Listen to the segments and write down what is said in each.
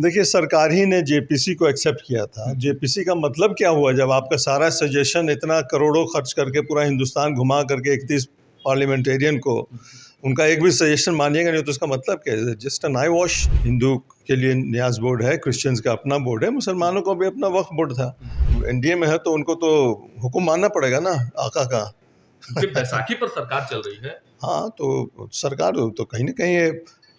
देखिए, सरकार ही ने जेपीसी को एक्सेप्ट किया था। जेपीसी का मतलब क्या हुआ जब आपका सारा सजेशन इतना करोड़ों खर्च करके पूरा हिंदुस्तान घुमा करके 31 पार्लियामेंटेरियन को उनका एक भी सजेशन मानिएगा नहीं तो उसका मतलब क्या है? Just an I wash. Hindu के लिए न्यास बोर्ड है, क्रिश्चियंस का अपना बोर्ड है, मुसलमानों को भी अपना वक्फ बोर्ड था। एनडीए में है तो उनको तो हुक्म मानना पड़ेगा ना आका का। बैसाखी पर सरकार चल रही है। हाँ, तो सरकार तो कहीं ना कहीं ये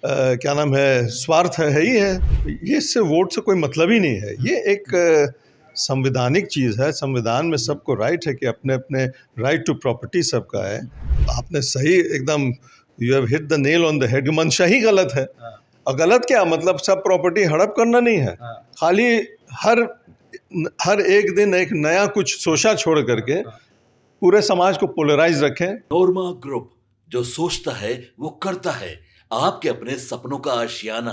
क्या नाम है, स्वार्थ है ही है। ये इससे वोट से कोई मतलब ही नहीं है। ये एक संवैधानिक चीज़ है। संविधान में सबको राइट है कि अपने अपने राइट टू प्रॉपर्टी सबका है। आपने सही एकदम you have hit the nail on the head. मंशा ही गलत है। और गलत क्या मतलब, सब प्रॉपर्टी हड़प करना नहीं है, खाली हर एक दिन एक नया कुछ सोचा छोड़ करके पूरे समाज को पोलराइज रखें। नोरमा ग्रुप, जो सोचता है वो करता है। आपके अपने सपनों का आशियाना।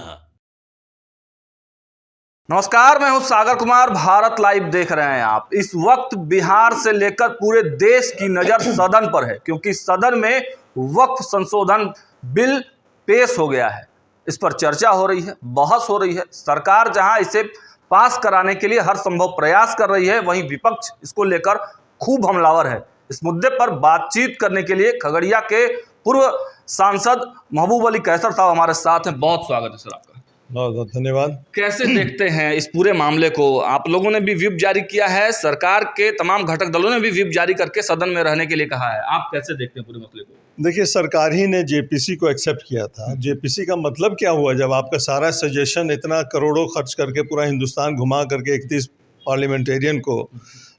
नमस्कार, मैं हूं सागर कुमार। भारत लाइव देख रहे हैं आप। इस वक्त बिहार से लेकर पूरे देश की नजर सदन पर है, क्योंकि सदन में वक्फ संशोधन बिल पेश हो गया है। इस पर चर्चा हो रही है, बहस हो रही है। सरकार जहां इसे पास कराने के लिए हर संभव प्रयास कर रही है, वहीं विपक्ष इसको लेकर खूब हमलावर है। इस मुद्दे पर बातचीत करने के लिए खगड़िया के पूर्व सांसद महबूब अली कैसर साहब हमारे साथ हैं। बहुत स्वागत है सर आपका। बहुत बहुत धन्यवाद। कैसे देखते हैं इस पूरे मामले को? आप लोगों ने भी व्हिप जारी किया है, सरकार के तमाम घटक दलों ने भी व्हिप जारी करके सदन में रहने के लिए कहा है। आप कैसे देखते हैं पूरे मसले को? देखिए, सरकार ही ने जेपीसी को एक्सेप्ट किया था। जेपीसी का मतलब क्या हुआ जब आपका सारा सजेशन इतना करोड़ों खर्च करके पूरा हिंदुस्तान घुमा करके 31 पार्लियामेंटेरियन को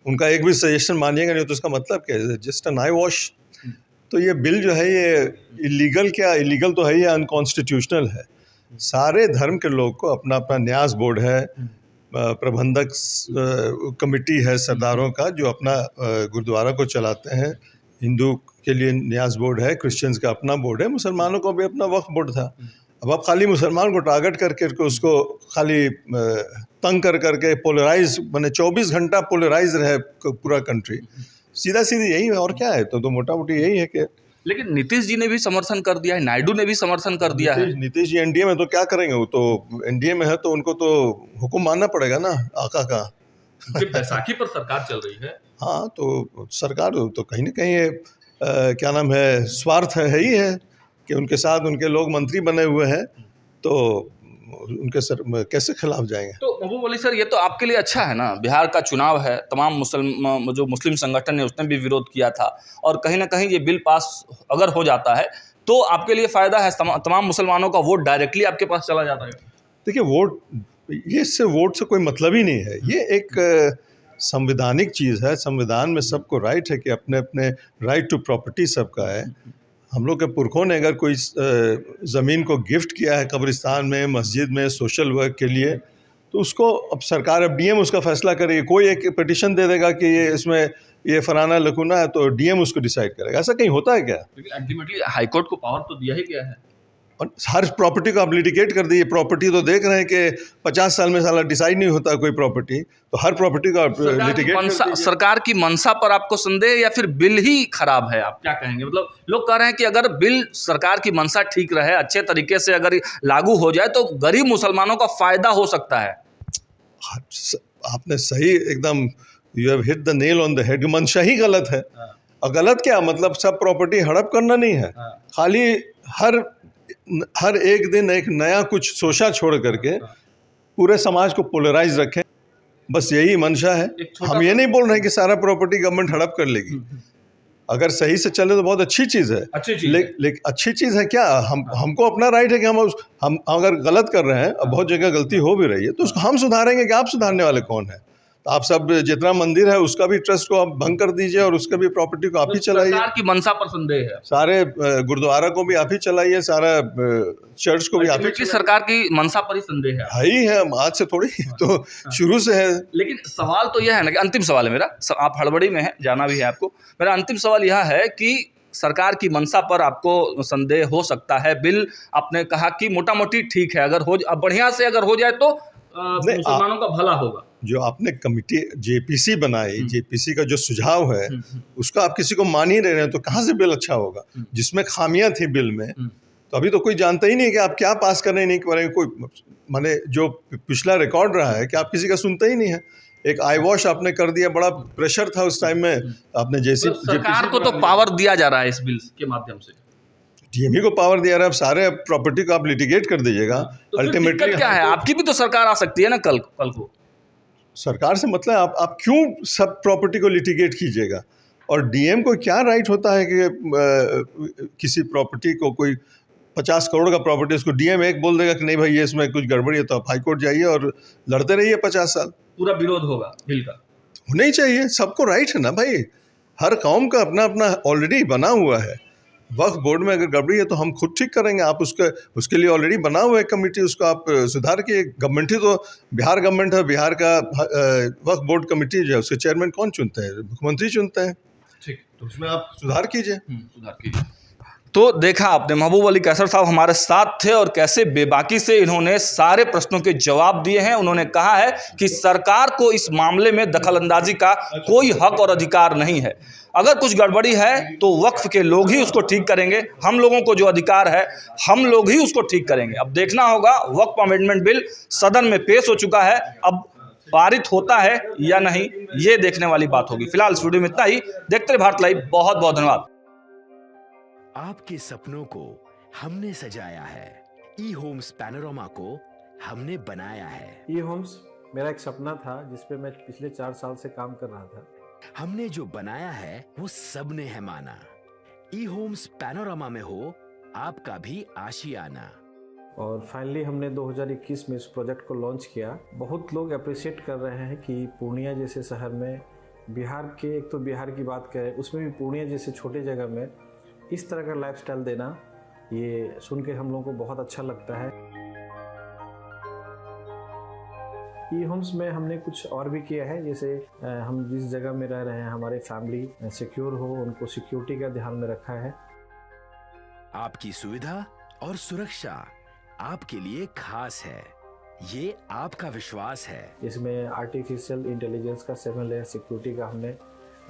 उनका एक भी सजेशन मानिएगा नहीं तो उसका मतलब क्या है? Just an I wash. तो ये बिल जो है ये इलीगल तो है, ये अनकॉन्स्टिट्यूशनल है। सारे धर्म के लोग को अपना अपना न्यास बोर्ड है, प्रबंधक कमेटी है सरदारों का जो अपना गुरुद्वारा को चलाते हैं। हिंदू के लिए न्यास बोर्ड है, क्रिश्चियंस का अपना बोर्ड है, मुसलमानों को भी अपना वक्फ बोर्ड था। अब आप खाली मुसलमान को टारगेट करके उसको खाली तंग कर करके पोलराइज, मैंने 24 घंटा पोलराइज रहे पूरा कंट्री। सीधा सीधी यही है और क्या है। तो मोटा मोटी यही है कि लेकिन नीतीश जी ने भी समर्थन कर दिया है, नायडू ने भी समर्थन कर दिया है। नीतीश जी एनडीए में तो क्या करेंगे? वो तो एनडीए में है तो उनको तो हुक्म मानना पड़ेगा ना आका का। बैसाखी पर सरकार चल रही है। हाँ, तो सरकार तो कहीं ना कहीं ये क्या नाम है, स्वार्थ है ही है कि उनके साथ उनके लोग मंत्री बने हुए हैं, तो उनके सर कैसे खिलाफ जाएंगे? तो महबूब अली सर, ये तो आपके लिए अच्छा है ना, बिहार का चुनाव है, तमाम मुस्लिम संगठन ने उसने भी विरोध किया था, और कहीं ना कहीं ये बिल पास अगर हो जाता है तो आपके लिए फ़ायदा है। तमाम मुसलमानों का वोट डायरेक्टली आपके पास चला जाता है। देखिए, वोट से कोई मतलब ही नहीं है। ये एक संवैधानिक चीज़ है। संविधान में सबको राइट है कि अपने अपने राइट टू प्रॉपर्टी सबका है। हम लोग के पुरखों ने अगर कोई ज़मीन को गिफ्ट किया है कब्रिस्तान में, मस्जिद में, सोशल वर्क के लिए, तो उसको अब सरकार, अब डीएम उसका फैसला करेगी। कोई एक पिटिशन दे देगा कि ये इसमें ये फलाना लकुना है तो डीएम उसको डिसाइड करेगा। ऐसा कहीं होता है क्या? लेकिन अल्टीमेटली हाईकोर्ट को पावर तो दिया ही गया है। और हर प्रॉपर्टी को आप लिटिगेट कर दीजिए। प्रॉपर्टी तो देख रहे हैं कि 50 साल में साला डिसाइड नहीं होता कोई प्रॉपर्टी, तो हर प्रॉपर्टी को आप लिटिगेट कर दीजिए। सरकार की मंशा पर आपको संदेह, या फिर बिल ही खराब है? आप क्या कहेंगे? मतलब लोग कह रहे हैं कि अगर बिल, सरकार की मंशा ठीक रहे, अच्छे तरीके से अगर लागू हो जाए तो गरीब मुसलमानों का फायदा हो सकता है। आपने सही एकदम you have hit the nail on the head. मंशा ही गलत है। और गलत क्या मतलब, सब प्रॉपर्टी हड़प करना नहीं है, खाली हर एक दिन एक नया कुछ सोचा छोड़ करके पूरे समाज को पोलराइज रखें। बस यही मंशा है। हम ये नहीं बोल रहे हैं कि सारा प्रॉपर्टी गवर्नमेंट हड़प कर लेगी। अगर सही से चले तो बहुत अच्छी चीज़ है। लेकिन अच्छी चीज़ है क्या? हमको अपना राइट है कि हम अगर गलत कर रहे हैं, अब बहुत जगह गलती हो भी रही है, तो उसको हम सुधारेंगे कि आप सुधारने वाले कौन है? तो आप सब जितना मंदिर है उसका भी ट्रस्ट को आप भंग कर दीजिए और उसका भी प्रॉपर्टी को आप ही चलाइए। सरकार की मंशा पर संदेह है। सारे गुरुद्वारा को भी आप ही चलाइए, सारा चर्च को भी आप ही। सरकार की मंशा पर ही संदेह है ही है, आज से थोड़ी, तो शुरू से है। लेकिन सवाल तो यह है ना कि अंतिम सवाल है मेरा, आप हड़बड़ी में है, जाना भी है आपको। मेरा अंतिम सवाल यह है कि सरकार की मंशा पर आपको संदेह हो सकता है। बिल आपने कहा कि मोटा मोटी ठीक है, अगर बढ़िया से अगर हो जाए तो मुसलमानों का भला होगा। जो आपने कमिटी जेपीसी बनाई, जेपीसी का जो सुझाव है उसका आप किसी को मान ही रहे हैं, तो कहाँ से बिल अच्छा होगा? जिसमें खामियां थी बिल में तो अभी तो कोई जानता ही नहीं कि आप क्या पास कर रहे हैं, नहीं कर रहे हैं। कोई माने जो पिछला रिकॉर्ड रहा है कि आप किसी का सुनते ही नहीं है। एक आई वॉश आपने कर दिया, बड़ा प्रेशर था उस टाइम में, आपने जैसी सरकार को तो पावर दिया जा रहा है इस बिल के माध्यम से, डीएमई को पावर दिया रहा है। अब सारे प्रॉपर्टी को आप लिटिगेट कर दीजिएगा, तो फिर अल्टीमेटली दिक्कत क्या है? आपकी भी तो सरकार आ सकती है ना कल को। सरकार से मतलब आप क्यों सब प्रॉपर्टी को लिटिगेट कीजिएगा? और डीएम को क्या राइट होता है कि किसी प्रॉपर्टी को, कोई 50 करोड़ का प्रॉपर्टी, उसको डीएम एक बोल देगा कि नहीं भाई ये इसमें कुछ गड़बड़ी है, तो आप हाईकोर्ट जाइए और लड़ते रहिए 50 साल। पूरा विरोध होगा बिल का। होना ही चाहिए, सबको राइट है ना भाई। हर कौम का अपना अपना ऑलरेडी बना हुआ है। वक्फ बोर्ड में अगर गड़बड़ी है तो हम खुद ठीक करेंगे। आप उसके लिए ऑलरेडी बना हुआ है कमेटी, उसको आप सुधार के। गवर्नमेंट ही तो, बिहार गवर्नमेंट है, बिहार का वक्फ बोर्ड कमेटी जो है उसके चेयरमैन कौन चुनते हैं? मुख्यमंत्री चुनते हैं। ठीक, तो उसमें आप सुधार कीजिए। सुधार कीजिए। तो देखा आपने, महबूब अली कैसर साहब हमारे साथ थे और कैसे बेबाकी से इन्होंने सारे प्रश्नों के जवाब दिए हैं। उन्होंने कहा है कि सरकार को इस मामले में दखलंदाजी का कोई हक और अधिकार नहीं है। अगर कुछ गड़बड़ी है तो वक्फ के लोग ही उसको ठीक करेंगे। हम लोगों को जो अधिकार है हम लोग ही उसको ठीक करेंगे। अब देखना होगा, वक्फ अमेंडमेंट बिल सदन में पेश हो चुका है, अब पारित होता है या नहीं, ये देखने वाली बात होगी। फिलहाल इस वीडियो में इतना ही। देखते रहिए भारत लाइव। बहुत बहुत धन्यवाद। आपके सपनों को हमने सजाया है, ई होम्स पैनोरामा को हमने बनाया है। ई होम्स मेरा एक सपना था जिस पे मैं पिछले 4 साल से काम कर रहा था। हमने जो बनाया है वो सबने है माना। ई होम्स पैनोरामा में हो आपका भी आशियाना। और फाइनली हमने 2021 में इस प्रोजेक्ट को लॉन्च किया। बहुत लोग अप्रिशिएट कर रहे हैं कि पूर्णिया जैसे शहर में, बिहार के, एक तो बिहार की बात करें उसमें भी पूर्णिया जैसे छोटे जगह में इस तरह का लाइफस्टाइल देना, ये सुन के हम लोगों को बहुत अच्छा लगता है। ई होम्स में हमने कुछ और भी किया है, जैसे हम जिस जगह में रह रहे हैं हमारे फैमिली सिक्योर हो, उनको सिक्योरिटी का ध्यान में रखा है। आपकी सुविधा और सुरक्षा आपके लिए खास है, ये आपका विश्वास है। इसमें आर्टिफिशियल इंटेलिजेंस का 7 लेयर सिक्योरिटी का हमने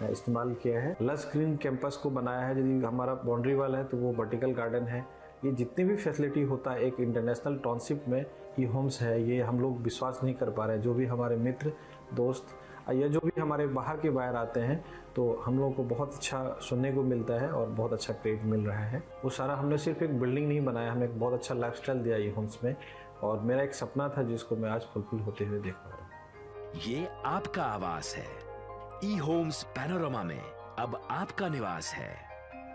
इस्तेमाल किया है। लस ग्रीन कैंपस को बनाया है। यदि हमारा बाउंड्री वाल है तो वो वर्टिकल गार्डन है। ये जितनी भी फैसिलिटी होता है एक इंटरनेशनल टाउनशिप में ई होम्स है, ये हम लोग विश्वास नहीं कर पा रहे हैं। जो भी हमारे मित्र दोस्त या जो भी हमारे बाहर आते हैं तो हम लोगों को बहुत अच्छा सुनने को मिलता है और बहुत अच्छा क्रेडिट मिल रहा है। वो सारा हमने सिर्फ एक बिल्डिंग नहीं बनाया, हमें एक बहुत अच्छा लाइफस्टाइल दिया ई होम्स में, और मेरा एक सपना था जिसको मैं आज फुलफिल होते हुए देख पा रहा हूँ। ये आपका आवास है। ई होम्स पैनोरामा में अब आपका निवास है।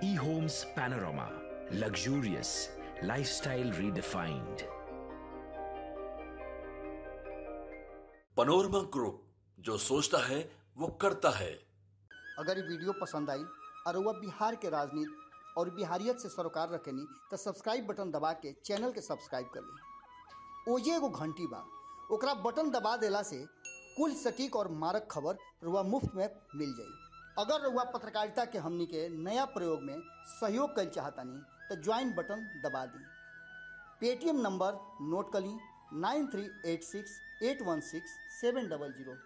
E Homes Panorama, luxurious lifestyle redefined. Panorama group, जो सोचता है वो करता है। अगर ये वीडियो पसंद आई और वह बिहार के राजनीति और बिहारियत से सरोकार रखेनी तो सब्सक्राइब बटन दबा के चैनल के सब्सक्राइब कर ली। ओजे एगो घंटी बा, ओकरा बटन दबा देला से कुल सटीक और मारक खबर रुआ मुफ्त में मिल जाई। अगर रुआ पत्रकारिता के हमनी के नया प्रयोग में सहयोग कर चाहतानी तो ज्वाइन बटन दबा दी। पेटीएम नंबर नोट कर ली 9386816700।